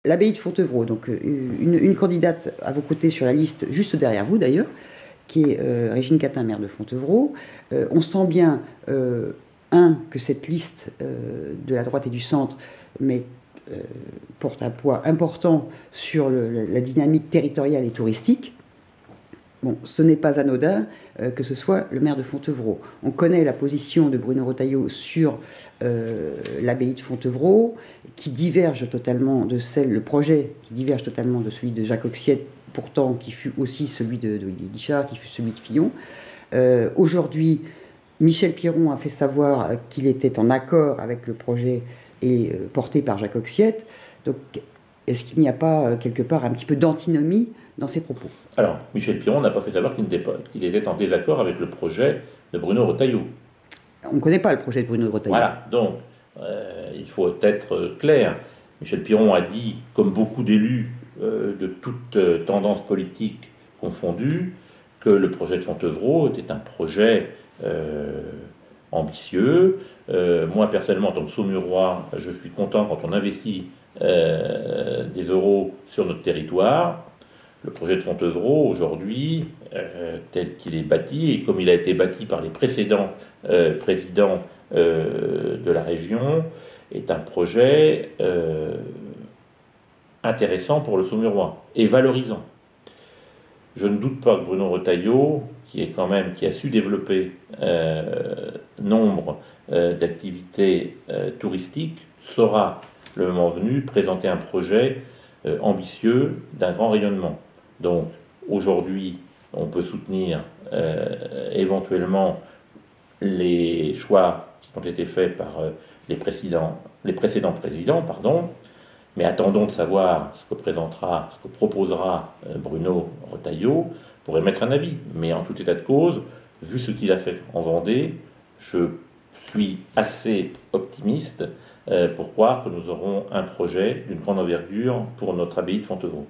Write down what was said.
l'abbaye de Fontevraud, donc une candidate à vos côtés sur la liste, juste derrière vous d'ailleurs, qui est Régine Catin, maire de Fontevraud. On sent bien, que cette liste de la droite et du centre porte un poids important sur la dynamique territoriale et touristique. Bon, ce n'est pas anodin que ce soit le maire de Fontevraud. On connaît la position de Bruno Retailleau sur l'abbaye de Fontevraud, qui diverge totalement de le projet qui diverge totalement de celui de Jacques Oxiette, pourtant qui fut aussi celui de Guichard, qui fut celui de Fillon. Aujourd'hui, Michel Piron a fait savoir qu'il était en accord avec le projet porté par Jacques Oxiette. Donc, est-ce qu'il n'y a pas quelque part un petit peu d'antinomie dans ses propos? Alors, Michel Piron n'a pas fait savoir qu'il était en désaccord avec le projet de Bruno Retailleau. On ne connaît pas le projet de Bruno Retailleau. Voilà, donc il faut être clair. Michel Piron a dit, comme beaucoup d'élus de toute tendance politique confondue, que le projet de Fontevraud était un projet ambitieux. Moi, personnellement, en tant que Saumurois, je suis content quand on investit des euros sur notre territoire. Le projet de Fontevraud, aujourd'hui, tel qu'il est bâti, et comme il a été bâti par les précédents présidents de la région, est un projet intéressant pour le Saumurois et valorisant. Je ne doute pas que Bruno Retailleau, qui a su développer nombre d'activités touristiques, saura, le moment venu, présenter un projet ambitieux d'un grand rayonnement. Donc, aujourd'hui, on peut soutenir éventuellement les choix qui ont été faits par les précédents présidents, mais attendons de savoir ce que proposera Bruno Retailleau pour émettre un avis. Mais en tout état de cause, vu ce qu'il a fait en Vendée, je suis assez optimiste pour croire que nous aurons un projet d'une grande envergure pour notre abbaye de Fontevraud.